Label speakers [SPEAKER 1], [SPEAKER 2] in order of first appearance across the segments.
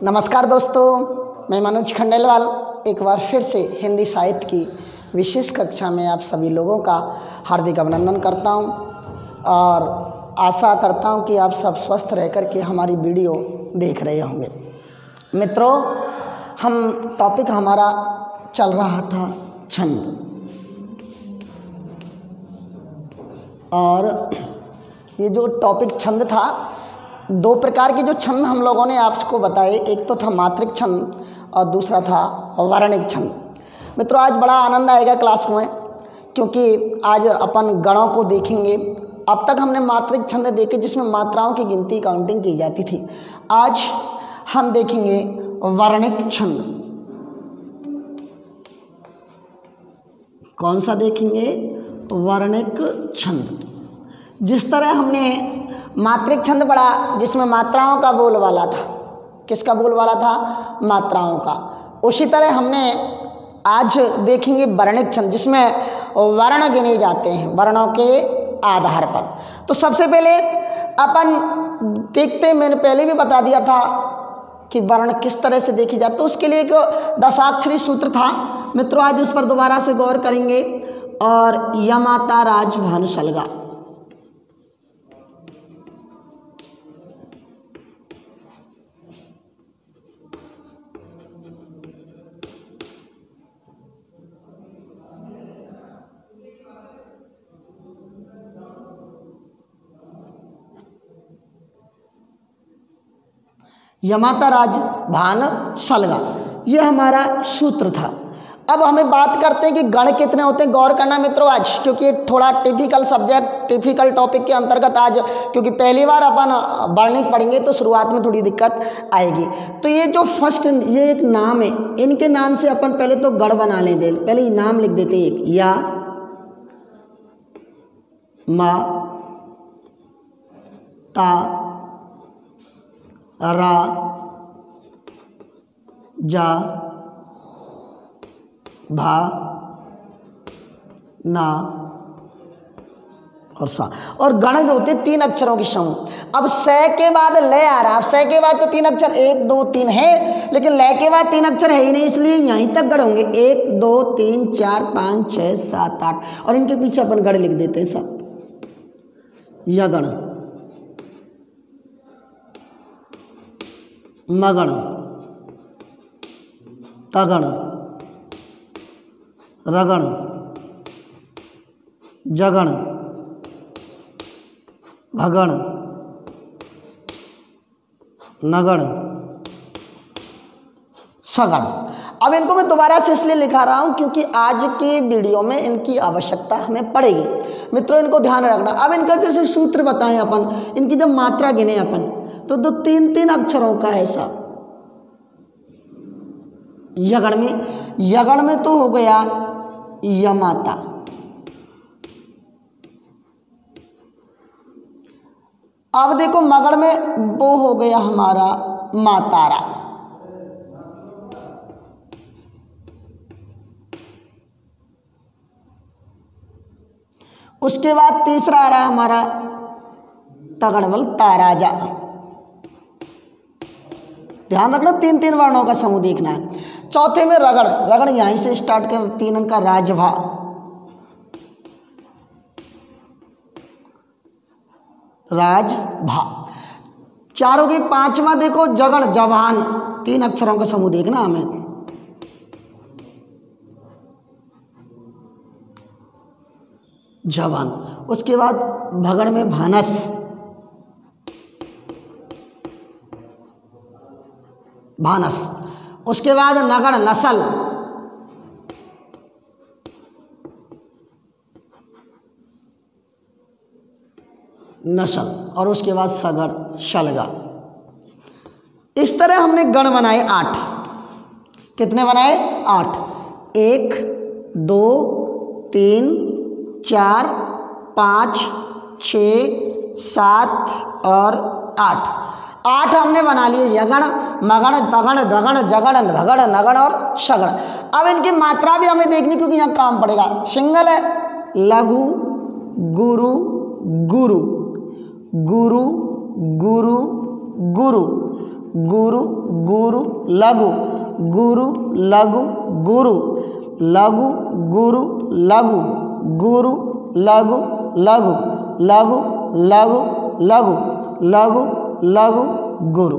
[SPEAKER 1] नमस्कार दोस्तों, मैं मनोज खंडेलवाल एक बार फिर से हिंदी साहित्य की विशेष कक्षा में आप सभी लोगों का हार्दिक अभिनंदन करता हूं और आशा करता हूं कि आप सब स्वस्थ रह कर के हमारी वीडियो देख रहे होंगे। मित्रों, हम टॉपिक हमारा चल रहा था छंद, और ये जो टॉपिक छंद था, दो प्रकार के जो छंद हम लोगों ने आपको बताए, एक तो था मात्रिक छंद और दूसरा था वर्णिक छंद। मित्रों, आज बड़ा आनंद आएगा क्लास में, क्योंकि आज अपन गणों को देखेंगे। अब तक हमने मात्रिक छंद देखे जिसमें मात्राओं की गिनती काउंटिंग की जाती थी। आज हम देखेंगे वर्णिक छंद। कौन सा देखेंगे? वर्णिक छंद। जिस तरह हमने मात्रिक छंद पढ़ा जिसमें मात्राओं का बोलबाला था, किसका बोलबाला था? मात्राओं का। उसी तरह हमने आज देखेंगे वर्णिक छंद जिसमें वर्ण गिने जाते हैं वर्णों के आधार पर। तो सबसे पहले अपन देखते, मैंने पहले भी बता दिया था कि वर्ण किस तरह से देखे जाते, तो उसके लिए एक दशाक्षरी सूत्र था। मित्रों, आज उस पर दोबारा से गौर करेंगे। और यमाता राज भानु सलगा, यमाता राज भान सलगा, ये हमारा सूत्र था। अब हमें बात करते हैं कि गण कितने होते हैं। गौर करना मित्रों आज, क्योंकि थोड़ा टिपिकल सब्जेक्ट, टिपिकल टॉपिक के अंतर्गत आज, क्योंकि पहली बार अपन वर्णिक पढ़ेंगे तो शुरुआत में थोड़ी दिक्कत आएगी। तो ये जो फर्स्ट, ये एक नाम है, इनके नाम से अपन पहले तो गण बना लेंगे। पहले नाम लिख देते हैं, या मा ता रा जा भा ना और सा। और गण जो होते हैं तीन अक्षरों की समूह। अब स के बाद ल आ रहा है। अब स के बाद तो तीन अक्षर 1 2 3 है, लेकिन ल के बाद तीन अक्षर है ही नहीं, इसलिए यहीं तक गण होंगे 1 2 3 4 5 6 7 8, और इनके पीछे अपन गण लिख देते हैं सब। यगण, मगण, तगण, रगण, जगण, भगण, नगण, सगण। अब इनको मैं दोबारा से इसलिए लिखा रहा हूं क्योंकि आज के वीडियो में इनकी आवश्यकता हमें पड़ेगी। मित्रों, इनको ध्यान रखना। अब इनका जैसे सूत्र बताएं अपन, इनकी जब मात्रा गिने अपन, तो दो तीन तीन अक्षरों का है सब। यगण में तो हो गया यमाता, अब देखो मगण में वो हो गया हमारा मातारा, उसके बाद तीसरा आ रहा हमारा तगड़बल ताराजा। ध्यान रखना, तीन तीन वर्णों का समूह देखना है। चौथे में रगड़, रगड़ यहीं से स्टार्ट कर, तीन अंक का राजभा, राजभा। चारों की पांचवा देखो जगण, जवान, तीन अक्षरों का समूह देखना हमें। जवान। उसके बाद भगण में भानस, भानस। उसके बाद नगण, नसल, नसल। और उसके बाद सगड़, शलगा। इस तरह हमने गण बनाए 8। कितने बनाए? 8। 1 2 3 4 5 6 7 और 8 हमने बना लिए। यगण, मगण, तगण, दगण, जगण, भगण, नगण और सगण। अब इनकी मात्रा भी हमें देखनी, क्योंकि यहाँ काम पड़ेगा। सिंगल है लघु, गुरु, गुरु, गुरु, गुरु, गुरु, गुरु गुरु लघु गुरु लघु गुरु लघु गुरु लघु गुरु लघु लघु लघु लघु लघु लघु लघु गुरु।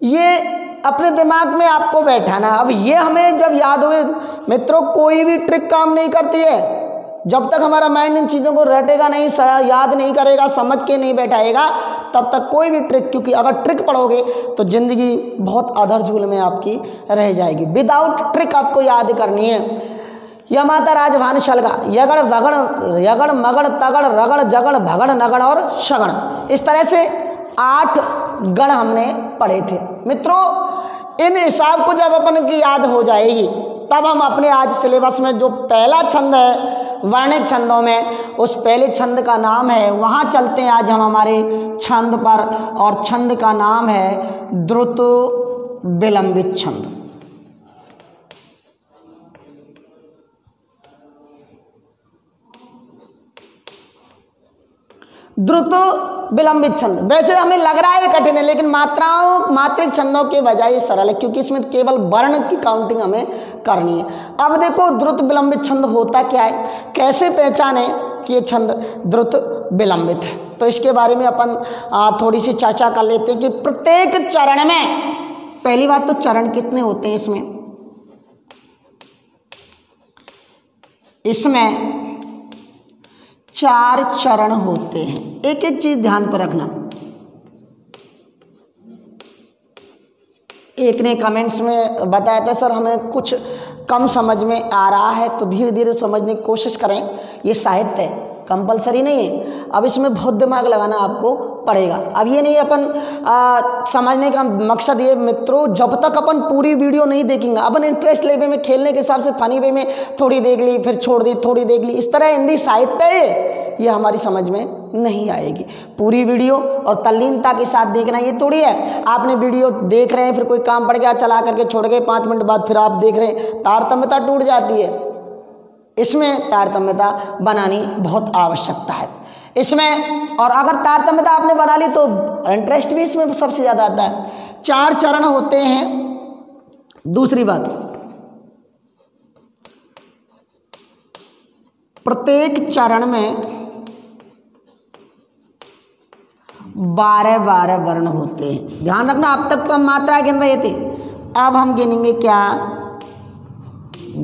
[SPEAKER 1] ये अपने दिमाग में आपको बैठाना। अब ये हमें जब याद हुए मित्रों, कोई भी ट्रिक काम नहीं करती है जब तक हमारा माइंड इन चीज़ों को रटेगा नहीं, याद नहीं करेगा, समझ के नहीं बैठाएगा, तब तक कोई भी ट्रिक, क्योंकि अगर ट्रिक पढ़ोगे तो ज़िंदगी बहुत अधर झूल में आपकी रह जाएगी। विदाउट ट्रिक आपको याद करनी है। या माता राजभान शलगा यगड़ भगड़ यगड़ मगड़ तगड़ रगड़ जगड़ भगड़ नगड़ और शगड़, इस तरह से 8 गण हमने पढ़े थे। मित्रों, इन हिसाब को जब अपन की याद हो जाएगी तब हम अपने आज सिलेबस में जो पहला छंद है वर्णित छंदों में, उस पहले छंद का नाम है, वहाँ चलते हैं आज हम हमारे छंद पर, और छंद का नाम है द्रुत विलंबित छंद। द्रुत विलंबित छंद वैसे हमें लग रहा है कठिन है, लेकिन मात्रिक छंदों के बजाय सरल है, क्योंकि इसमें केवल वर्ण की काउंटिंग हमें करनी है। अब देखो द्रुत विलंबित छंद होता क्या है, कैसे पहचाने कि ये छंद द्रुत विलंबित है, तो इसके बारे में अपन थोड़ी सी चर्चा कर लेते हैं कि प्रत्येक चरण में, पहली बात तो चरण कितने होते हैं इसमें 4 चरण होते हैं। एक एक चीज ध्यान पर रखना। एक ने कमेंट्स में बताया था सर हमें कुछ कम समझ में आ रहा है, तो धीरे धीरे समझने की कोशिश करें। ये साहित्य है, कंपलसरी नहीं है। अब इसमें बहुत दिमाग लगाना आपको पड़ेगा। अब ये नहीं अपन समझने का मकसद ये मित्रों, जब तक अपन पूरी वीडियो नहीं देखेंगे, अपन इंटरेस्ट लेवल में खेलने के हिसाब से फनी वे में थोड़ी देख ली फिर छोड़ दी, थोड़ी देख ली, इस तरह हिंदी साहित्य है ये हमारी समझ में नहीं आएगी। पूरी वीडियो और तल्लीनता के साथ देखना। ये थोड़ी है आपने वीडियो देख रहे हैं फिर कोई काम पड़ गया चला करके छोड़ गए, 5 मिनट बाद फिर आप देख रहे हैं, तारतम्यता टूट जाती है। इसमें तारतम्यता बनानी बहुत आवश्यकता है इसमें, और अगर तारतम्यता आपने बना ली तो इंटरेस्ट भी इसमें सबसे ज़्यादा आता है। 4 चरण होते हैं। दूसरी बात, प्रत्येक चरण में 12 वर्ण होते हैं। ध्यान रखना, अब तक तो हम मात्रा गिन रहे थे, अब हम गिनेंगे क्या,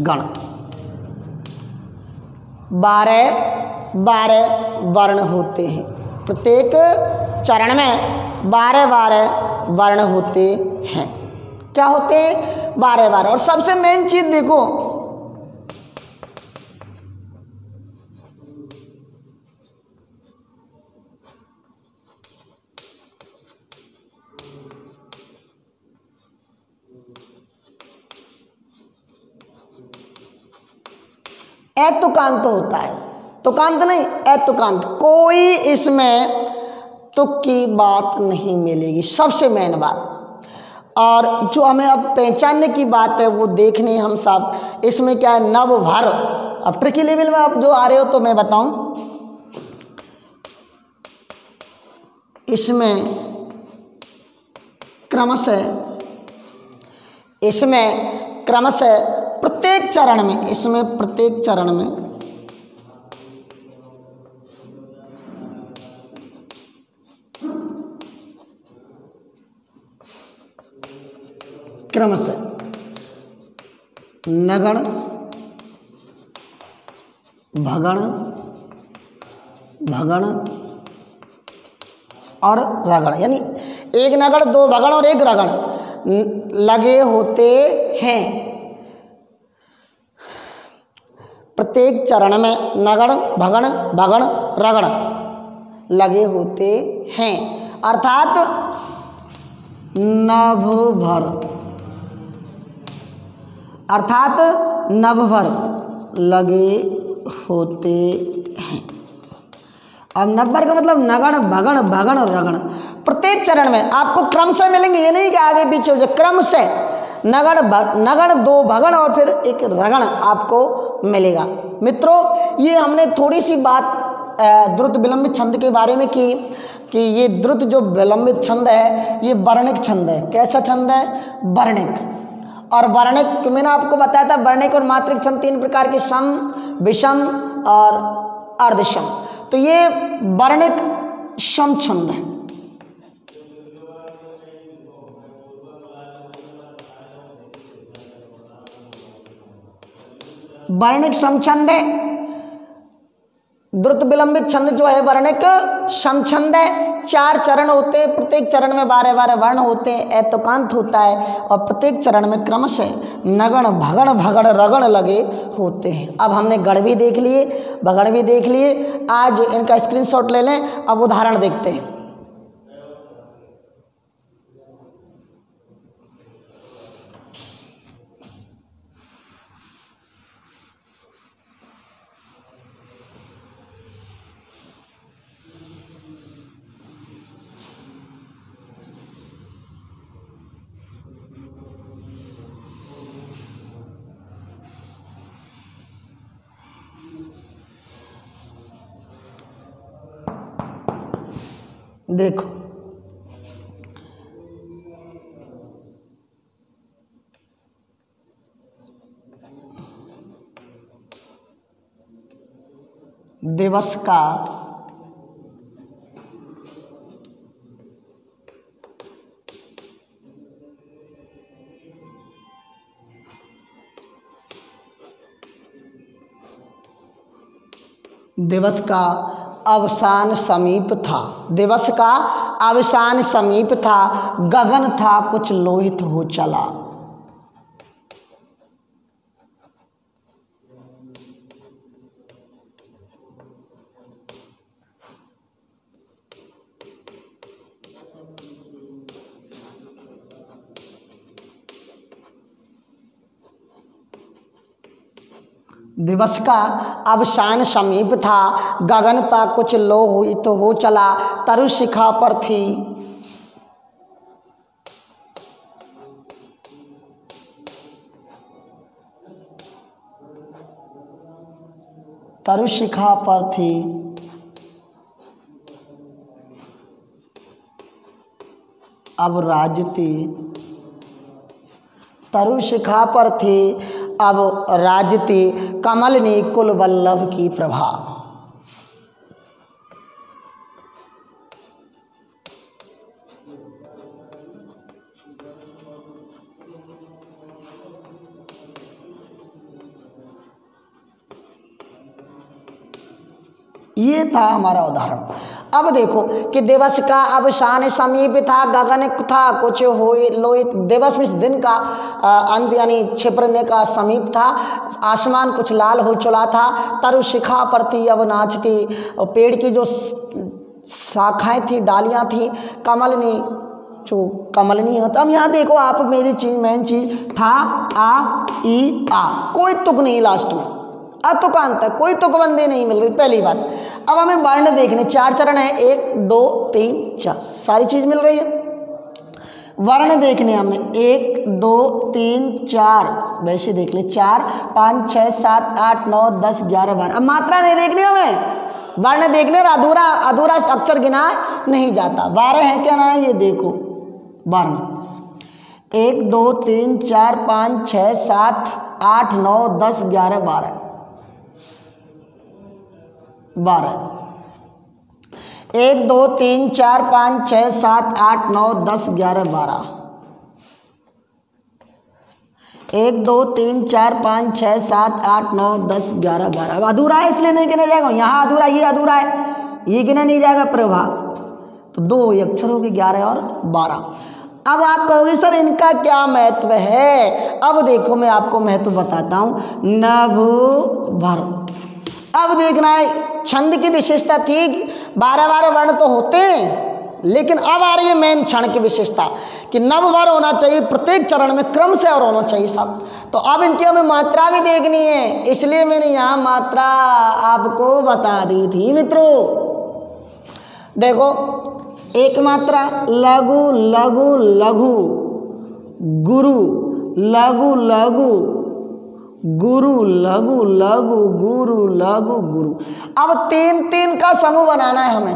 [SPEAKER 1] गण। 12 वर्ण होते हैं। प्रत्येक चरण में 12 वर्ण होते हैं। क्या होते हैं, 12। और सबसे मेन चीज देखो, एतुकांत होता है, तुकांत नहीं, एतुकांत। कोई इसमें तुक की बात नहीं मिलेगी, सबसे मेन बात। और जो हमें अब पहचानने की बात है वो देखने हम सब, इसमें क्या है, नवभर। अब ट्रिकी लेवल में आप जो आ रहे हो तो मैं बताऊं, इसमें क्रमशः प्रत्येक चरण में, इसमें प्रत्येक चरण में क्रमशः नगण, भगण, भगण और रगण, यानी 1 नगण 2 भगण और 1 रगण लगे होते हैं। प्रत्येक चरण में नगण, भगण, भगण, रगण लगे होते हैं, अर्थात नभभर, नभभर लगे होते हैं। अब नब्बर का मतलब नगण, भगण, भगण और रगण। प्रत्येक चरण में आपको क्रम से मिलेंगे, ये नहीं कि आगे पीछे हो जाए, क्रम से नगण 2 भगण और फिर 1 रगण आपको मिलेगा। मित्रों, ये हमने थोड़ी सी बात द्रुत विलंबित छंद के बारे में की। कि ये द्रुत जो विलंबित छंद है ये वर्णिक छंद है। कैसा छंद है? वर्णिक। और वर्णिक मैंने आपको बताया था, वर्णिक और मात्रिक छंद 3 प्रकार के, सम, विषम और अर्धसम। तो ये वर्णिक सम छंद है। वर्णिक सम छंद है। द्रुत विलंबित छंद जो है वर्णिक सम छंद है। 4 चरण होते हैं, प्रत्येक चरण में 12-12 वर्ण होते हैं, एतुकांत होता है और प्रत्येक चरण में क्रमशः नगण भगण भगड़ रगड़ लगे होते हैं। अब हमने गण भी देख लिए, भगड़ भी देख लिए। आज इनका स्क्रीनशॉट ले लें। अब उदाहरण देखते हैं। देखो, दिवस का अवसान समीप था। दिवस का अवसान समीप था, गगन था कुछ लोहित हो चला। दिवस का अवसान समीप था, गगन था कुछ लोहित हो चला। तरु शिखा पर थी अब राजती। तरु शिखा पर थी अब राजती, कमलनी कुल वल्लभ की प्रभा। ये था हमारा उदाहरण। अब देखो कि दिवस का अवसान समीप था, गगन था कुछ हो लोहित। दिवस में दिन का अंत यानी छिपरने का समीप था, आसमान कुछ लाल हो चला था। तरु शिखा पर थी अब नाचती, और पेड़ की जो शाखाएं थी, डालियां थी, कमलनी जो कमलनी होता। अब यहाँ देखो आप, मेरी चीज मेन चीज था आ ई आ, कोई तुक नहीं लास्ट में, अतुकांत है, कोई तुकबंदी नहीं मिल रही। पहली बात। अब हमें वर्ण देखने, 4 चरण है, 1 2 3 4, सारी चीज मिल रही है। वर्ण देखने हमने 1 2 3 4, वैसे देख ले 4 5 6 7 8 9 10 11 12। अब मात्रा नहीं देखनी हमें, वर्ण देखने। अधूरा अधूरा अक्षर गिना नहीं जाता। 12 है क्या ना है, ये देखो वर्ण 1 2 3 4 5 6 7 8 9 10 11 12 1 2 3 4 5 6 7 8 9 10 11 12 1 2 3 4 5 6 7 8 9 10 11 12। अब अधूरा है इसलिए नहीं गिना जाएगा। यहाँ अधूरा, ये अधूरा है, ये गिना नहीं जाएगा प्रभा। तो 2 अक्षर हो गए, 11 और 12। अब आप कहोगे सर इनका क्या महत्व है? अब देखो मैं आपको महत्व बताता हूँ। नभ भर। अब देखना है, छंद की विशेषता थी 12-12 वर्ण तो होते हैं, लेकिन अब आ रही है मेन क्षण की विशेषता कि नववर होना चाहिए प्रत्येक चरण में, क्रम से और होना चाहिए सब। तो अब इनकी हमें मात्रा भी देखनी है, इसलिए मैंने यहाँ मात्रा आपको बता दी थी मित्रों। देखो एक मात्रा लघु लघु लघु गुरु, लघु लघु गुरु, लघु लघु गुरु, लघु गुरु। अब 3-3 का समूह बनाना है हमें।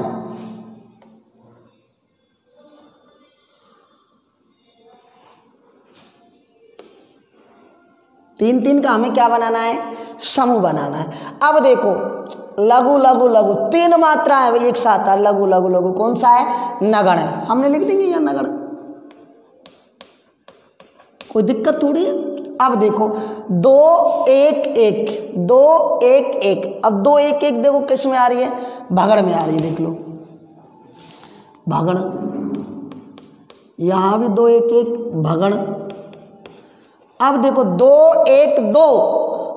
[SPEAKER 1] तीन तीन का हमें क्या बनाना है, समूह बनाना है। अब देखो लघु लघु लघु तीन मात्रा है एक साथ है, लघु लघु लघु कौन सा है, नगण है, हमने लिख देंगे यह नगण, कोई दिक्कत थोड़ी है। अब देखो 2 1 1 2 1 1, अब 2 1 1 देखो किस में आ रही है, भगड़ में आ रही है, देख लो भगड़, यहां भी 2 1 1 भगड़। अब देखो 2 1 2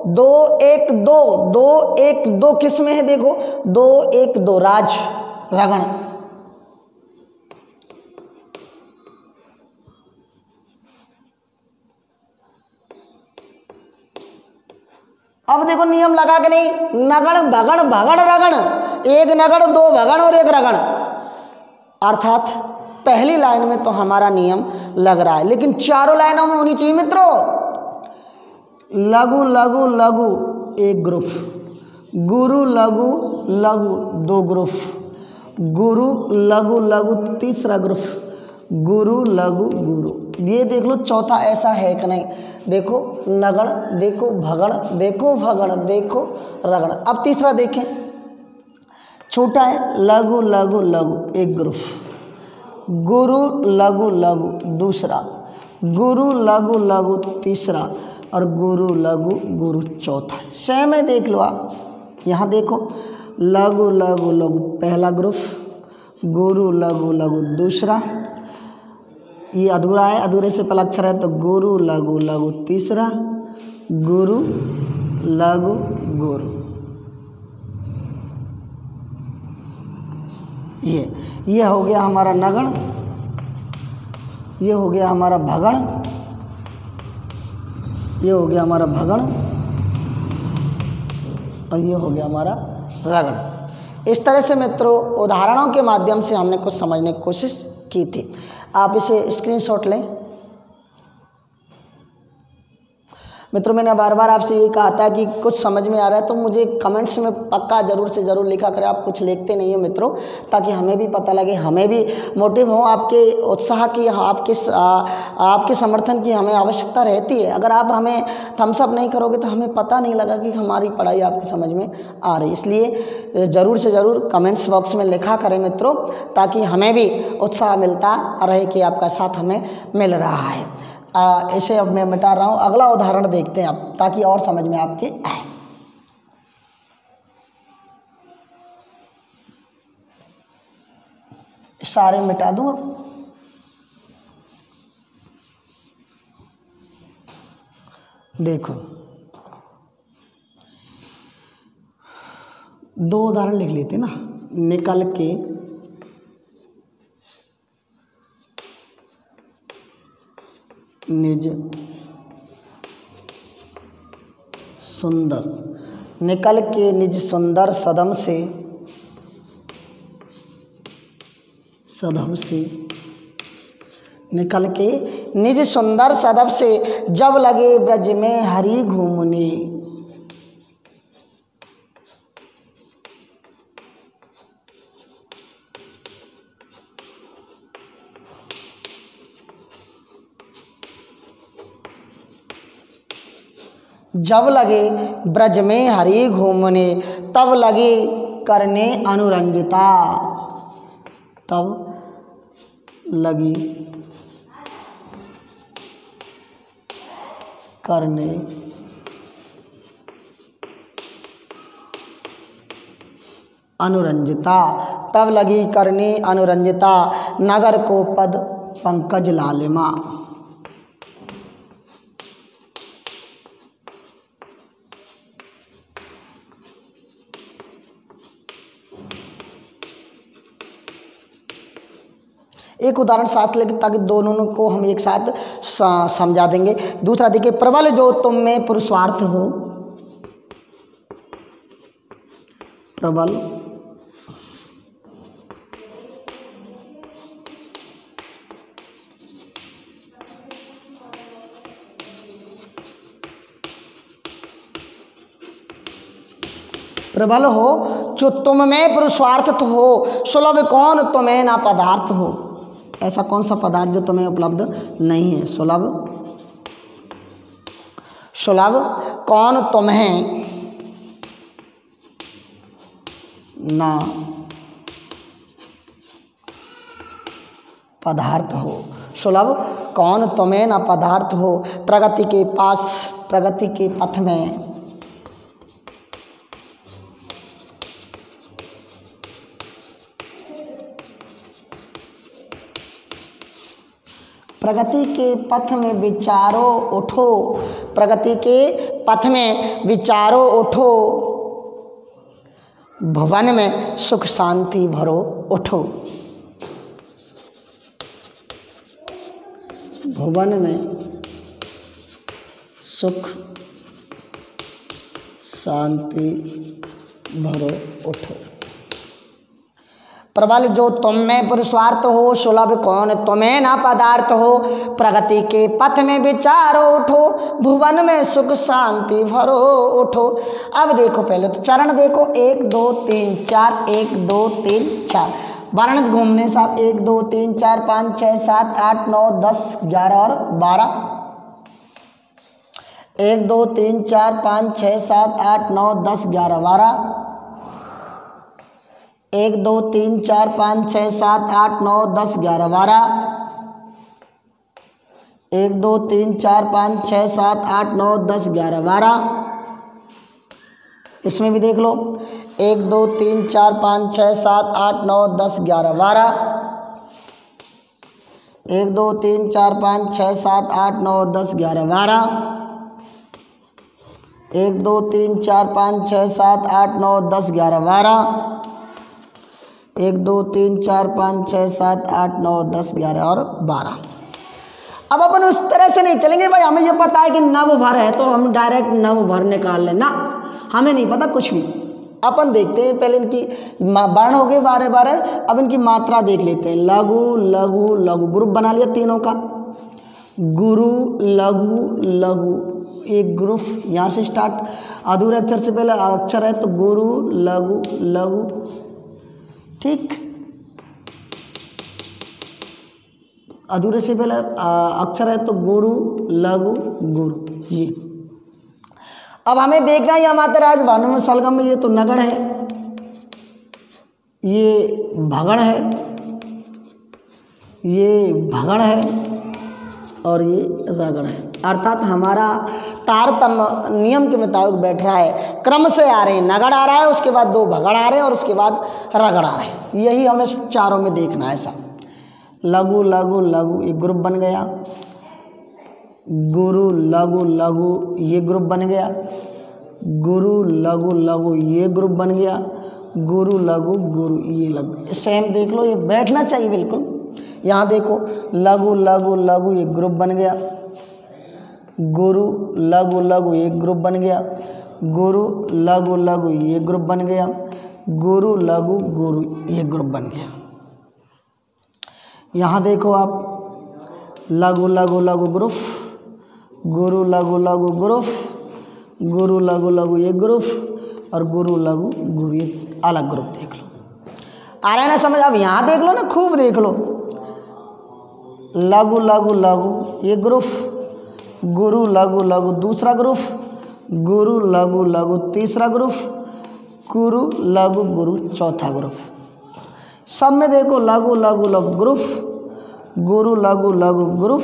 [SPEAKER 1] 2 1 2 2 1 2 किस में है, देखो 2 1 2 राज रगण। अब देखो नियम लगा के नहीं, नगण भगण भगण रगण, एक नगण 2 भगण और 1 रगण, अर्थात पहली लाइन में तो हमारा नियम लग रहा है, लेकिन चारों लाइनों में होनी चाहिए मित्रों। लघु लघु लघु 1 ग्रुप, गुरु लघु लघु 2 ग्रुप, गुरु लघु लघु तीसरा ग्रुप, गुरु लघु गुरु। ये देख लो चौथा ऐसा है कि नहीं, देखो नगण, देखो भगण, देखो भगण, देखो रगण। अब तीसरा देखें, छोटा है लघु लघु लघु 1 ग्रुप, गुरु लघु लघु दूसरा, गुरु लघु लघु तीसरा और गुरु लघु गुरु चौथा। सेम है, देख लो आप, यहाँ देखो लघु लघु लघु पहला ग्रुप, गुरु लघु लघु दूसरा, ये अधूरा है, अधूरे से पहला अक्षर है तो गुरु लघु लघु तीसरा, गुरु लघु गुरु। ये हो गया हमारा नगण, ये हो गया हमारा भगण, ये हो गया हमारा भगण और ये हो गया हमारा रगड़। इस तरह से मित्रों उदाहरणों के माध्यम से हमने कुछ समझने की कोशिश की थी। आप इसे स्क्रीनशॉट लें। मित्रों मैंने बार बार आपसे ये कहा था कि कुछ समझ में आ रहा है तो मुझे कमेंट्स में पक्का ज़रूर से ज़रूर लिखा करें। आप कुछ लिखते नहीं हो मित्रों, ताकि हमें भी पता लगे, हमें भी मोटिव हो, आपके उत्साह की, आपके समर्थन की हमें आवश्यकता रहती है। अगर आप हमें थम्स अप नहीं करोगे तो हमें पता नहीं लगा कि हमारी पढ़ाई आपकी समझ में आ रही। इसलिए ज़रूर से ज़रूर कमेंट्स बॉक्स में लिखा करें मित्रों, ताकि हमें भी उत्साह मिलता रहे कि आपका साथ हमें मिल रहा है। इसे अब मैं मिटा रहा हूँ। अगला उदाहरण देखते हैं अब, ताकि और समझ में आपके आए। सारे मिटा दूँ अब। देखो 2 उदाहरण लिख लेते ना। निकल के निज सुंदर, निकल के निज सुंदर सदम से निकल के निज सुंदर सदम से जब लगे ब्रज में हरि घूमने। जब लगे ब्रज में हरि घूमने, तब लगे करने अनुरंजिता, तब लगी करने अनुरंजिता, तब लगी करने अनुरंजिता, नगर को पद पंकज लालिमा। एक उदाहरण साथ लेकर, ताकि दोनों को हम एक साथ समझा देंगे। दूसरा देखिए, प्रबल जो तुम में पुरुषार्थ हो, प्रबल प्रबल हो जो तुम में पुरुषार्थ हो, सुलभ कौन तुम्हें ना पदार्थ हो। ऐसा कौन सा पदार्थ जो तुम्हें उपलब्ध नहीं है। सुलभ सुलभ कौन तुम्हें ना पदार्थ हो। सुलभ कौन तुम्हें ना पदार्थ हो, प्रगति के पास, प्रगति के पथ में प्रगति के पथ में विचारो उठो, प्रगति के पथ में विचारो उठो, भुवन में सुख शांति भरो उठो। भुवन में सुख शांति भरो उठो। प्रबल जो तुम में पुरुषार्थ हो, सुलभ कौन तुम्हें ना पदार्थ हो, प्रगति के पथ में विचारो उठो, भुवन में सुख शांति भरो उठो। अब देखो पहले तो चरण देखो, 1 2 3 4, 1 2 3 4 वर्ण घूमने साहब 1 2 3 4 5 6 7 8 9 10 11 और 12। 1 2 3 4 5 6 7 8 9 10 11 12। 1 2 3 4 5 6 7 8 9 10 11 12। 1 2 3 4 5 6 7 8 9 10 11 12। इसमें भी देख लो 1 2 3 4 5 6 7 8 9 10 11 12। 1 2 3 4 5 6 7 8 9 10 11 12। 1 2 3 4 5 6 7 8 9 10 11 12। 1 2 3 4 5 6 7 8 9 10 11 और 12। अब अपन उस तरह से नहीं चलेंगे भाई, हमें ये पता है कि नव भर है तो हम डायरेक्ट नव भर निकाल लें ना, हमें नहीं पता कुछ भी। अपन देखते हैं पहले इनकी वर्ण हो गए 12 12, अब इनकी मात्रा देख लेते हैं। लघु लघु लघु ग्रुप बना लिया तीनों का, गुरु लघु लघु एक ग्रुप यहाँ से स्टार्ट, अधूरे अक्षर से पहले अक्षर है तो गुरु लघु लघु, ठीक। अधूरे से पहले अक्षर है तो गुरु लघु गुरु। ये अब हमें देखना है हमारे राज भानु में सलगम में, ये तो नगण है, ये भगण है, ये भगण है और ये रगड़ है। अर्थात हमारा तारतम्य नियम के मुताबिक बैठ रहा है, क्रम से आ रहे हैं। नगड़ आ रहा है, उसके बाद 2 भगड़ आ रहे हैं और उसके बाद रगड़ आ रहे हैं। यही हमें चारों में देखना है ऐसा। लघु लघु लघु एक ग्रुप बन गया, गुरु लघु लघु ये ग्रुप बन गया, गुरु लघु लघु ये ग्रुप बन गया, गुरु लघु गुरु ये लघु। सेम देख लो, ये बैठना चाहिए बिल्कुल। यहाँ देखो लघु लघु लघु एक ग्रुप बन गया, गुरु लघु लघु एक ग्रुप बन गया, गुरु लघु लघु ये ग्रुप बन गया, गुरु लघु गुरु ये ग्रुप बन गया। यहाँ देखो आप लघु लघु लघु ग्रुप, गुरु लघु लघु ग्रुप, गुरु लघु लघु ये ग्रुप और गुरु लघु गुरु ये अलग ग्रुप। देख लो, आ रहा है ना समझ? अब यहाँ देख लो ना, खूब देख लो। लघु लघु लघु ये ग्रुप, गुरु लघु लघु दूसरा ग्रुप, गुरु लघु लघु तीसरा ग्रुप, गुरु लघु गुरु चौथा ग्रुप। सब में देखो लघु लघु लघु ग्रुप, गुरु लघु लघु ग्रुप।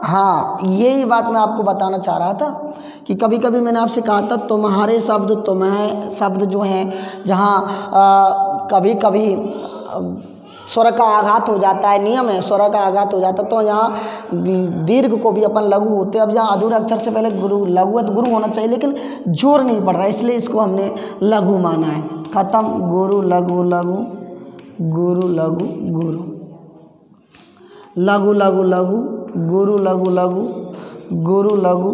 [SPEAKER 1] हाँ, यही बात मैं आपको बताना चाह रहा था कि कभी कभी मैंने आपसे कहा था तुम्हारे शब्द, तुम्हें शब्द जो हैं जहाँ कभी कभी स्वर का आघात हो जाता है, नियम है स्वर का आघात हो जाता है, तो यहाँ दीर्घ को भी अपन लघु होते हैं। अब यहाँ अधूरे अक्षर से पहले गुरु लघु है तो गुरु होना चाहिए, लेकिन जोर नहीं पड़ रहा है इसलिए इसको हमने लघु माना है। खत्म। गुरु लघु लघु, गुरु लघु गुरु, लघु लघु लघु, गुरु लघु लघु, गुरु लघु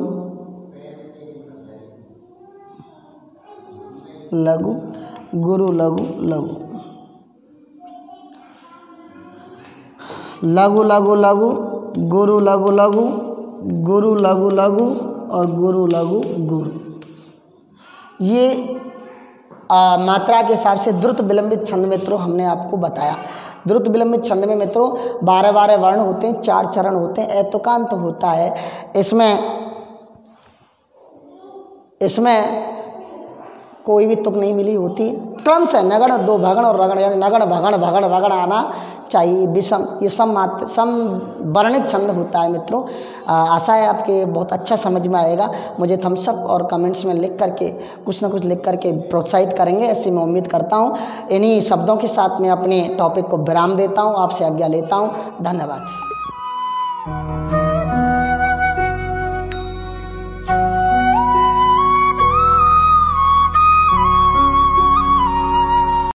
[SPEAKER 1] लघु, गुरु लघु लघु, लघु लघु लघु, गुरु लघु लघु, गुरु लघु लघु और गुरु लघु गुरु। ये मात्रा के हिसाब से द्रुत विलंबित छंद मित्रों हमने आपको बताया। द्रुत विलंबित छंद में मित्रों 12 वर्ण होते हैं, 4 चरण होते हैं, एतुकांत होता है। इसमें कोई भी तुक नहीं मिली होती। क्रम से नगण, 2 भगण और रगण, यानी नगण भगण भगण रगण आना चाहिए। विषम, ये सम वर्णित छंद होता है मित्रों। आशा है आपके बहुत अच्छा समझ में आएगा। मुझे थम्स अप और कमेंट्स में लिख करके कुछ ना कुछ लिख करके प्रोत्साहित करेंगे, ऐसी मैं उम्मीद करता हूँ। इन्हीं शब्दों के साथ मैं अपने टॉपिक को विराम देता हूँ, आपसे आज्ञा लेता हूँ। धन्यवाद।